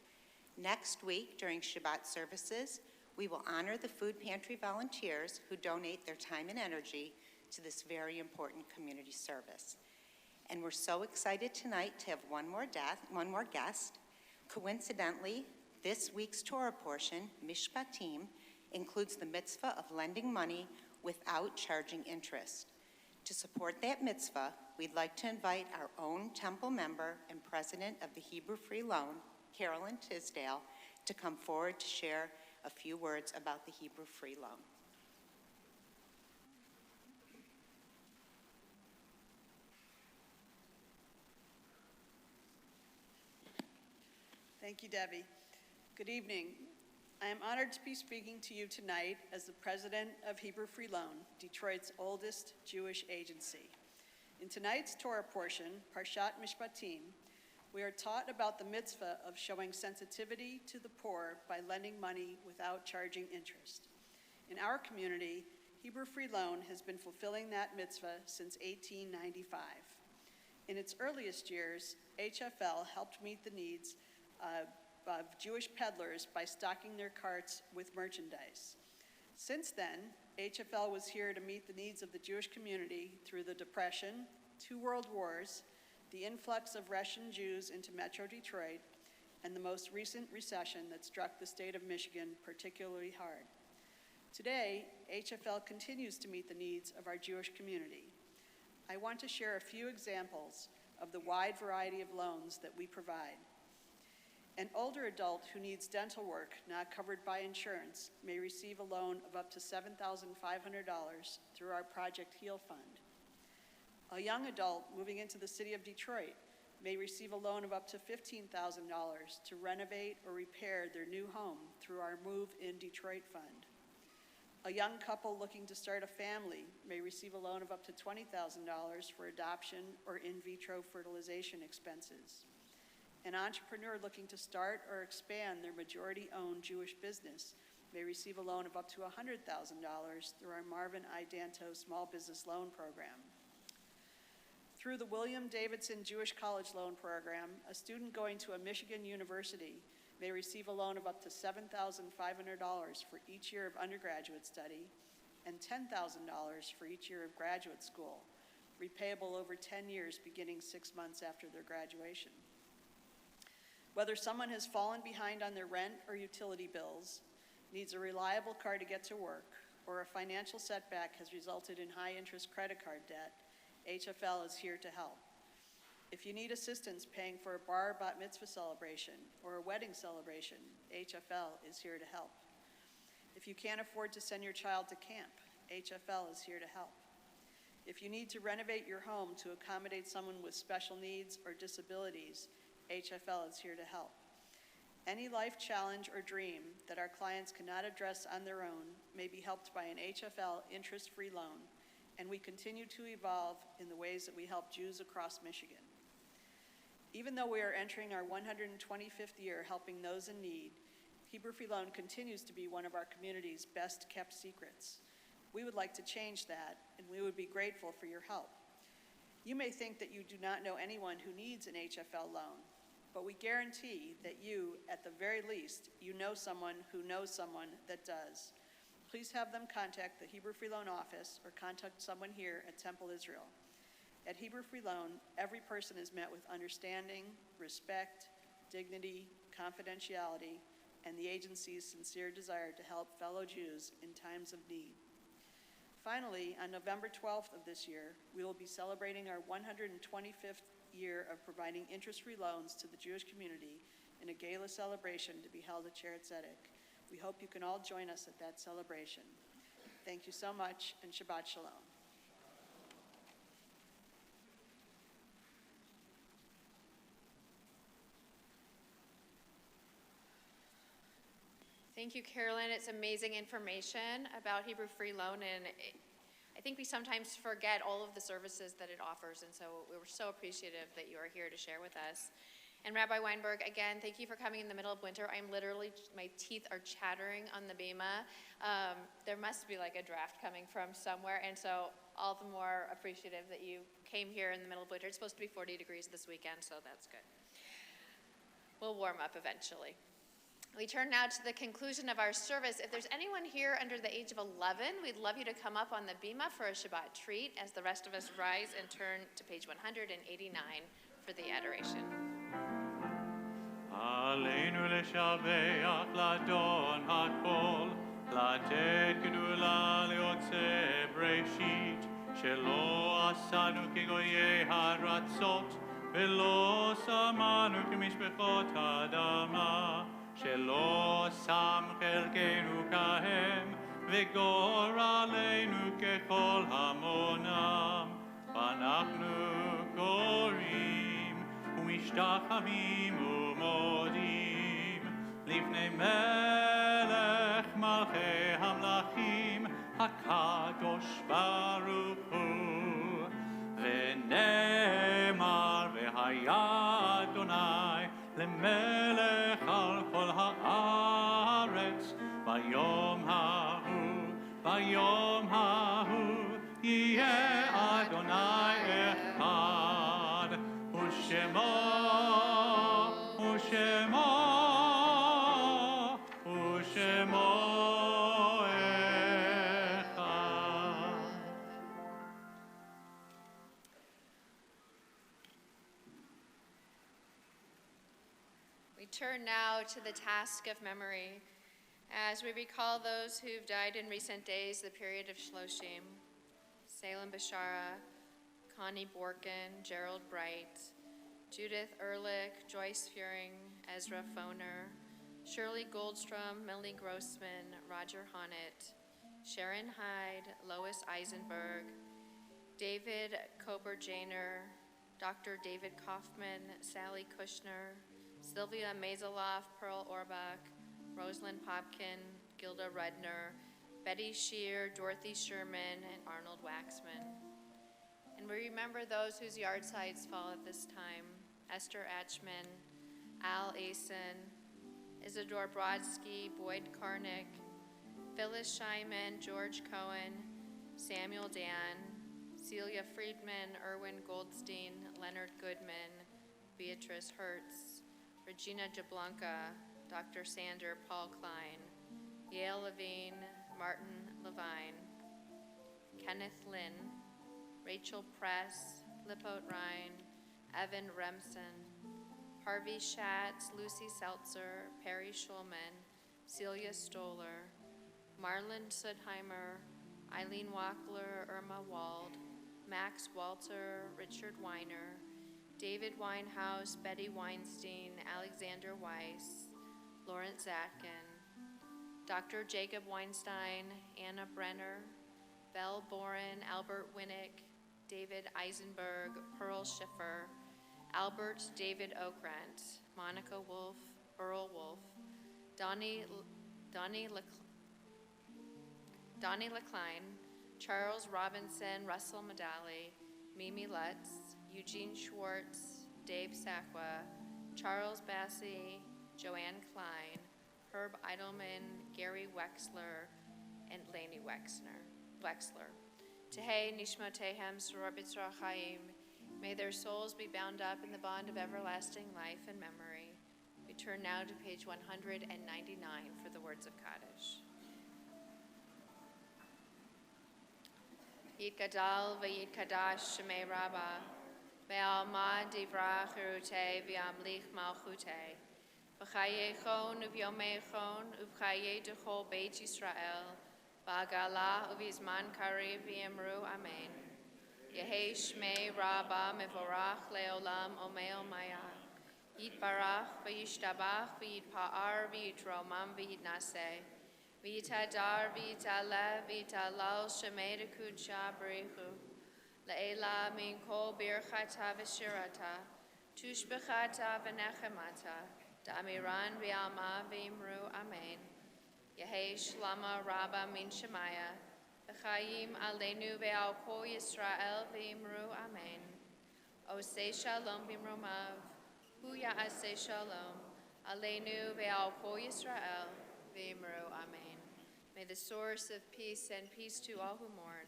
Next week, during Shabbat services, we will honor the food pantry volunteers who donate their time and energy to this very important community service. And we're so excited tonight to have one more guest. Coincidentally, this week's Torah portion, Mishpatim, includes the mitzvah of lending money without charging interest. To support that mitzvah, we'd like to invite our own temple member and president of the Hebrew Free Loan, Carolyn Tisdale, to come forward to share a few words about the Hebrew Free Loan. Thank you, Debbie. Good evening. I am honored to be speaking to you tonight as the president of Hebrew Free Loan, Detroit's oldest Jewish agency. In tonight's Torah portion, Parshat Mishpatim, we are taught about the mitzvah of showing sensitivity to the poor by lending money without charging interest. In our community, Hebrew Free Loan has been fulfilling that mitzvah since 1895. In its earliest years, HFL helped meet the needs of Jewish peddlers by stocking their carts with merchandise. Since then, HFL was here to meet the needs of the Jewish community through the Depression, 2 world wars, the influx of Russian Jews into Metro Detroit, and the most recent recession that struck the state of Michigan particularly hard. Today, HFL continues to meet the needs of our Jewish community. I want to share a few examples of the wide variety of loans that we provide. An older adult who needs dental work not covered by insurance may receive a loan of up to $7,500 through our Project Heal Fund. A young adult moving into the city of Detroit may receive a loan of up to $15,000 to renovate or repair their new home through our Move in Detroit Fund. A young couple looking to start a family may receive a loan of up to $20,000 for adoption or in vitro fertilization expenses. An entrepreneur looking to start or expand their majority-owned Jewish business may receive a loan of up to $100,000 through our Marvin I. Danto Small Business Loan Program. Through the William Davidson Jewish College Loan Program, a student going to a Michigan university may receive a loan of up to $7,500 for each year of undergraduate study and $10,000 for each year of graduate school, repayable over 10 years beginning 6 months after their graduation. Whether someone has fallen behind on their rent or utility bills, needs a reliable car to get to work, or a financial setback has resulted in high-interest credit card debt, HFL is here to help. If you need assistance paying for a bar bat mitzvah celebration or a wedding celebration, HFL is here to help. If you can't afford to send your child to camp, HFL is here to help. If you need to renovate your home to accommodate someone with special needs or disabilities, HFL is here to help. Any life challenge or dream that our clients cannot address on their own may be helped by an HFL interest-free loan, and we continue to evolve in the ways that we help Jews across Michigan. Even though we are entering our 125th year helping those in need, Hebrew Free Loan continues to be one of our community's best-kept secrets. We would like to change that, and we would be grateful for your help. You may think that you do not know anyone who needs an HFL loan, but we guarantee that you, at the very least, you know someone who knows someone that does. Please have them contact the Hebrew Free Loan Office or contact someone here at Temple Israel. At Hebrew Free Loan, every person is met with understanding, respect, dignity, confidentiality, and the agency's sincere desire to help fellow Jews in times of need. Finally, on November 12th of this year, we will be celebrating our 125th year of providing interest-free loans to the Jewish community in a gala celebration to be held at Sharet Zedek. We hope you can all join us at that celebration. Thank you so much, and Shabbat Shalom. Thank you, Carolyn. It's amazing information about Hebrew Free Loan, and I think we sometimes forget all of the services that it offers, and so we were so appreciative that you are here to share with us. And Rabbi Weinberg, again, thank you for coming in the middle of winter. I'm literally, my teeth are chattering on the bema. There must be like a draft coming from somewhere, and so all the more appreciative that you came here in the middle of winter. It's supposed to be 40 degrees this weekend, so that's good. We'll warm up eventually. We turn now to the conclusion of our service. If there's anyone here under the age of 11, we'd love you to come up on the bima for a Shabbat treat as the rest of us rise and turn to page 189 for the adoration. עלינו לשבח לאדון הכל, לתת גדולה ליוצא בראשית, שלא עשנו כגויי הרצות, ולא שמנו כמשפחות האדמה, שלא שם חלקנו כהם, וגורלנו ככל המונם, ואנחנו קוראים ומשתחווים ומודים לפני מלך מלכי המלכים הקדוש ברוך הוא, ונאמר והיה אדוני למלך על כל הארץ ביום ההוא יהיה אדוני אחד ושמו אחד. We turn now to the task of memory as we recall those who've died in recent days, the period of Shloshim. Salem Bashara, Connie Borkin, Gerald Bright, Judith Ehrlich, Joyce Fearing, Ezra Foner, Shirley Goldstrom, Melanie Grossman, Roger Honnett, Sharon Hyde, Lois Eisenberg, David Kober-Janer, Dr. David Kaufman, Sally Kushner, Sylvia Mazaloff, Pearl Orbach, Rosalind Popkin, Gilda Rudner, Betty Shear, Dorothy Sherman, and Arnold Waxman. And we remember those whose yard sites fall at this time: Esther Atchman, Al Asen, Isidore Brodsky, Boyd Karnick, Phyllis Scheiman, George Cohen, Samuel Dan, Celia Friedman, Erwin Goldstein, Leonard Goodman, Beatrice Hertz, Regina Jablonka, Dr. Sander Paul Klein, Yale Levine, Martin Levine, Kenneth Lynn, Rachel Press, Lipot Ryan, Evan Remsen, Harvey Schatz, Lucy Seltzer, Perry Schulman, Celia Stoller, Marlon Sudheimer, Eileen Wackler, Irma Wald, Max Walter, Richard Weiner, David Winehouse, Betty Weinstein, Alexander Weiss, Lawrence Zatkin, Dr. Jacob Weinstein, Anna Brenner, Belle Boren, Albert Winnick, David Eisenberg, Pearl Schiffer, Albert David Okrant, Monica Wolf, Earl Wolf, Donnie LeCline, Charles Robinson, Russell Medali, Mimi Lutz, Eugene Schwartz, Dave Sakwa, Charles Bassey, Joanne Klein, Herb Eidelman, Gary Wexler, and Laney Wexner. Wexler. Tehei Nishmatehem Sorabitra Chaim. May their souls be bound up in the bond of everlasting life and memory. We turn now to page 199 for the words of Kaddish. Yit Gadal v'yit Kadash Shemei Rabbah, ve'alma divra chirute v'amlich malchute, v'chayechon uv'yomechon uv'chaye dechol Beit Yisrael, v'agala uv'izman kariv v'yemru amen. Yehei Shmei Rabbah mevorach leolam omeo maya, yit barach v'yishtabach v'yitpa'ar v'yitromam v'yitnaseh, V'yitadar v'yitaleh v'yitalal shemei dekudsha b'richu le'ela min kol birchata v'shirata tushbechata v'nechemata da'amiran v'alma v'imru amen Yehei shlama rabba min shemaya v'chayim aleinu ve'al kol Yisrael v'imru amen Osei shalom b'imromav hu ya'aseh shalom aleinu ve'al kol Yisrael v'imru amen. May the source of peace send peace to all who mourn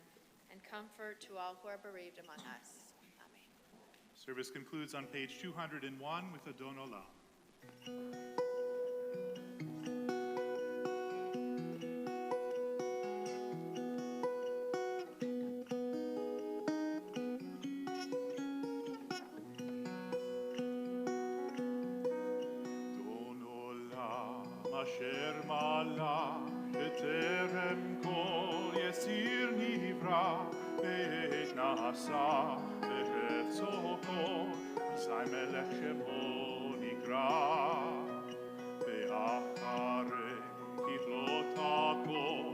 and comfort to all who are bereaved among us. Amen. Service concludes on page 201 with Adon Olam. אשר מעלה בטרם כל יציר נברא ועת נעשה בחפצו כל אזי מלך שמו נקרא ואחרי ככלות הכל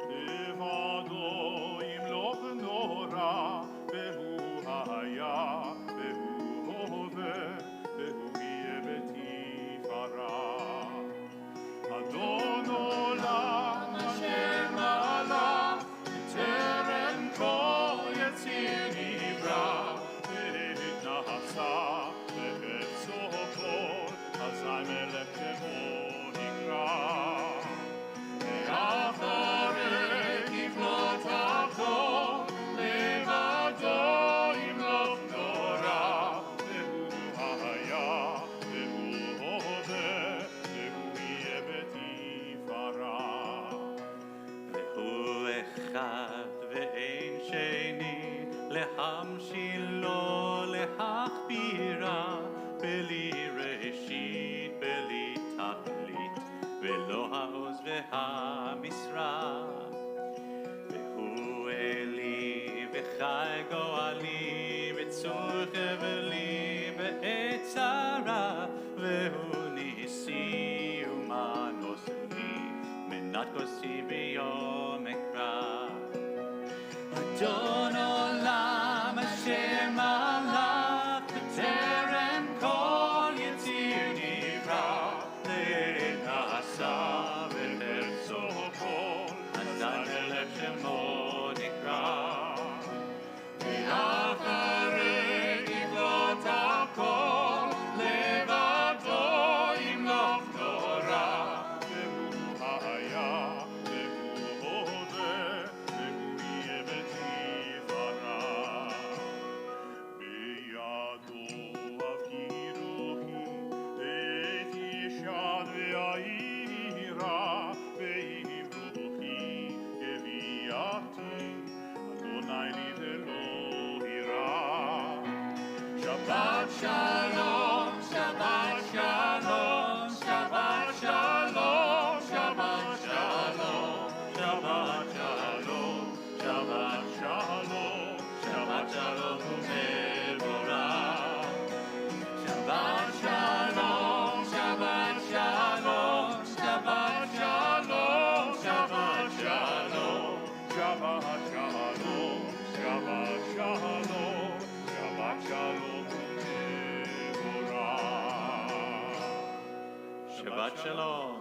לבדו ימלוך נורא והוא היה והוא הווה והוא יהיה בתפארה אדון עולם אשר מעלה בטרם כל יציר נברא ועת נעשה בחפצו כל אזי מלך שמו נקרא ואחרי ככלות הכל לבדו ימלוך נורא והוא היה והוא הווה והוא אחד ואין שני להמשילו להכבירה בלי ראשית בלי תכלית ולא העוז והמשרה והוא אלי וחי גואלי וצור חבלי בעת צרה והוא ניסי ומנוס לי מנת כוסי ביום אקרא אדון עולם אשר מלך בטרם כל יציר נברא לעת נעשה בחפצו כל אזי מלך שמו נקרא ואחרי ככלות הכל לבדו ימלוך נורא והוא היה והוא הווה והוא יהיה בתפארה בידו הבקירוכי את ישד והעירה ואמרוכי הביאתי אדוני לי ולא יירא שבת שלום שבת שלום שבת שלום שבת שלום שבת שלום שבת שלום שבת שלום ומבורך שבת שלום שבת שלום שבת שלום שבת שלום שבת שלום שבת שלום שבת שלום ומבורך שבת שלום